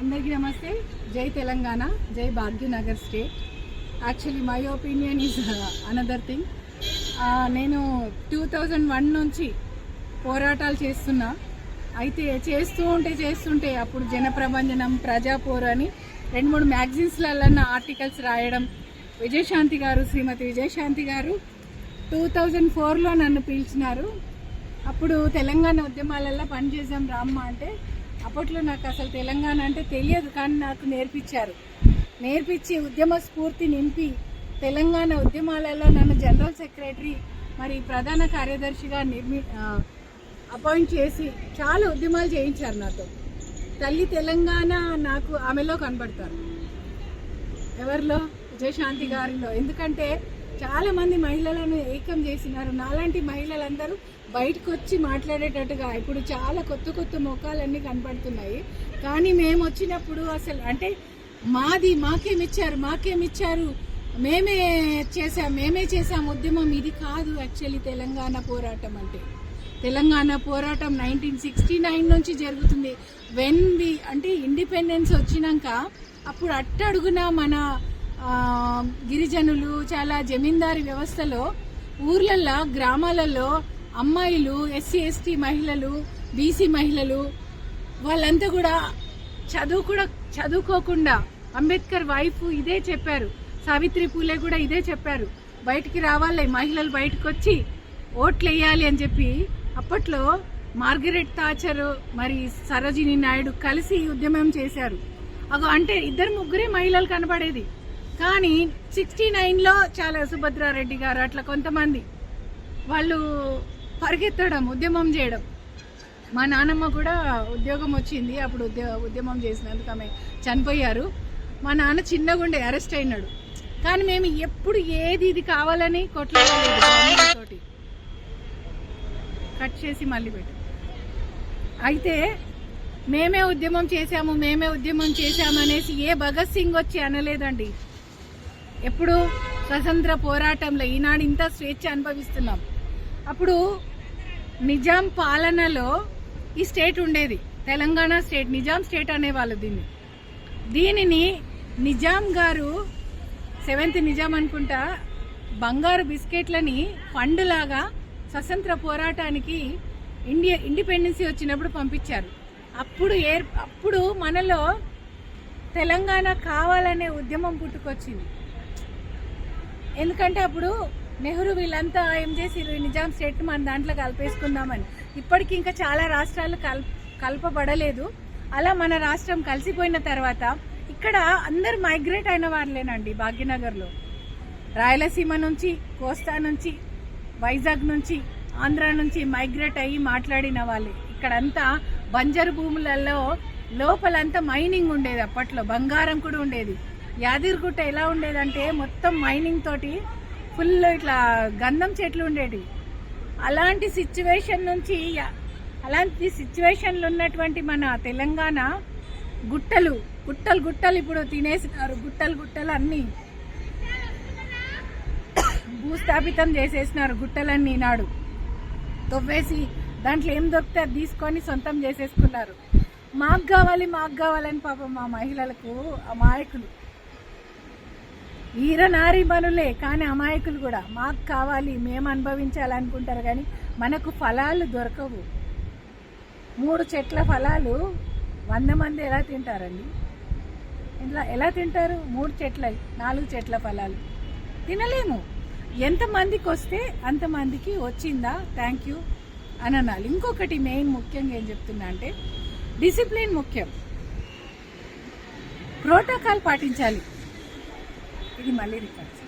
అందరికీ నమస్తే. జై తెలంగాణ, జై Bhagyanagar state. Actually my opinion is another thing. నేను 2001 నుంచి పోరాటాలు చేస్తున్నా. అయితే చేస్తుంటే అప్పుడు జనప్రబంధనం, ప్రజాపోరు అని 2-3 మ్యాగజైన్స్లలో ఆర్టికల్స్ రాయడం. శ్రీమతి విజయశాంతి గారు 2004లో నన్ను పిలిచినారు. అప్పుడు తెలంగాణ ఉద్యమాలలో పనిచేసాం రామ్మ అంటే. అప్పట్లో నాకు అసలు తెలంగాణ అంటే తెలియదు, కానీ నాకు నేర్పించి ఉద్యమ స్ఫూర్తి నింపి తెలంగాణ ఉద్యమాలలో నన్ను జనరల్ సెక్రటరీ మరి ప్రధాన కార్యదర్శిగా అపాయింట్ చేసి చాలా ఉద్యమాలు చేయించారు నాతో. తల్లి తెలంగాణ నాకు ఆమెలో కనబడతారు. ఎవరిలో? విజయశాంతి గారిలో. ఎందుకంటే చాలా మంది మహిళలను ఏకం చేసినారు. నాలాంటి మహిళలందరూ బయటకు వచ్చి మాట్లాడేటట్టుగా ఇప్పుడు చాలా కొత్త ముఖాలన్నీ కనపడుతున్నాయి. కానీ మేము వచ్చినప్పుడు అసలు అంటే మాకేమిచ్చారు, మేమే చేసాం ఉద్యమం. ఇది కాదు యాక్చువల్లీ తెలంగాణ పోరాటం అంటే. తెలంగాణ పోరాటం 1969 నుంచి జరుగుతుంది. అంటే ఇండిపెండెన్స్ వచ్చినాక అప్పుడు అట్టడుగున మన గిరిజనులు చాలా జమీందారీ వ్యవస్థలో ఊర్లల్లో, గ్రామాలలో అమ్మాయిలు, ఎస్సీ ఎస్టీ మహిళలు, బీసీ మహిళలు వాళ్ళంతా కూడా చదువుకోకుండా అంబేద్కర్ వైఫ్ ఇదే చెప్పారు, సావిత్రి పూలే కూడా ఇదే చెప్పారు, బయటికి రావాలి మహిళలు, బయటకు వచ్చి ఓట్లు వేయాలి అని చెప్పి. అప్పట్లో మార్గరెట్ థాచర్ మరి సరోజినీ నాయుడు కలిసి ఉద్యమం చేశారు. అంటే 2-3 మహిళలు కనబడేది. కానీ 69లో చాలా సుభద్రారెడ్డి గారు అట్లా కొంతమంది వాళ్ళు పరిగెత్తడం, ఉద్యమం చేయడం. మా నాన్నమ్మ కూడా ఉద్యోగం వచ్చింది అప్పుడు, ఉద్యమం చేసినందుకు ఆమె చనిపోయారు. మా నాన్న చిన్నగుండే అరెస్ట్ అయినాడు. కానీ మేము ఎప్పుడు ఇది కావాలని కొట్లాడలేదు. కట్ చేసి మళ్ళీ పెట్టు. అయితే మేమే ఉద్యమం చేశాము అనేసి ఏ భగత్ సింగ్ వచ్చి అనలేదండి. ఎప్పుడు స్వతంత్ర పోరాటంలో ఈనాడు ఇంత స్వేచ్ఛ అనుభవిస్తున్నాం. అప్పుడు నిజాం పాలనలో ఈ స్టేట్ ఉండేది, తెలంగాణ స్టేట్, నిజాం స్టేట్ అనేవాళ్ళు దీనిని నిజాం గారు 7th నిజాం అనుకుంటా బంగారు బిస్కెట్లని ఫండ్ లాగా స్వతంత్ర పోరాటానికి ఇండిపెండెన్సీ వచ్చినప్పుడు పంపించారు. అప్పుడు మనలో తెలంగాణ కావాలనే ఉద్యమం పుట్టుకొచ్చింది. ఎందుకంటే అప్పుడు నెహ్రూ వీళ్ళంతా ఏం చేసిరు, నిజాం స్టేట్ మన దాంట్లో కలిపేసుకుందామని. ఇప్పటికి ఇంకా చాలా రాష్ట్రాలు కలపబడలేదు. అలా మన రాష్ట్రం కలిసిపోయిన తర్వాత ఇక్కడ అందరు మైగ్రేట్ అయిన వాళ్ళేనండి. భాగ్యనగర్లో రాయలసీమ నుంచి, కోస్తా నుంచి, వైజాగ్ నుంచి, ఆంధ్ర నుంచి మైగ్రేట్ అయ్యి మాట్లాడిన వాళ్ళే. ఇక్కడంతా బంజరు భూములలో లోపలంతా మైనింగ్ ఉండేది. అప్పట్లో బంగారం కూడా ఉండేది. యాదగిరిగుట్ట ఎలా ఉండేదంటే మొత్తం మైనింగ్ తోటి ఫుల్ ఇట్లా గంధం చెట్లు ఉండేవి. అలాంటి సిచ్యువేషన్లు ఉన్నటువంటి మన తెలంగాణ గుట్టలు ఇప్పుడు తినేసినారు. గుట్టలు అన్నీ భూస్థాపితం చేసేసినారు. గుట్టలన్నీ నాడు తవ్వేసి దాంట్లో ఏం దొరికితే అది తీసుకొని సొంతం చేసేసుకున్నారు. మాకు కావాలని పాపం మా మహిళలకు అమాయకులు, వీరనారీ బనులే కానీ అమాయకులు కూడా. మాకు కావాలి, మేము అనుభవించాలనుకుంటారు కానీ మనకు ఫలాలు దొరకవు. 3 చెట్ల ఫలాలు 100 మంది ఎలా తింటారండి? ఎలా తింటారు? 3 చెట్ల 4 చెట్ల ఫలాలు తినలేము. ఎంతమందికి వస్తే అంతమందికి వచ్చిందా, థ్యాంక్ యూ అని అనాలి. ఇంకొకటి మెయిన్ ముఖ్యంగా ఏం చెప్తున్నా అంటే డిసిప్లిన్ ముఖ్యం, ప్రోటోకాల్ పాటించాలి. ఇది మళ్ళీ రికార్డ్.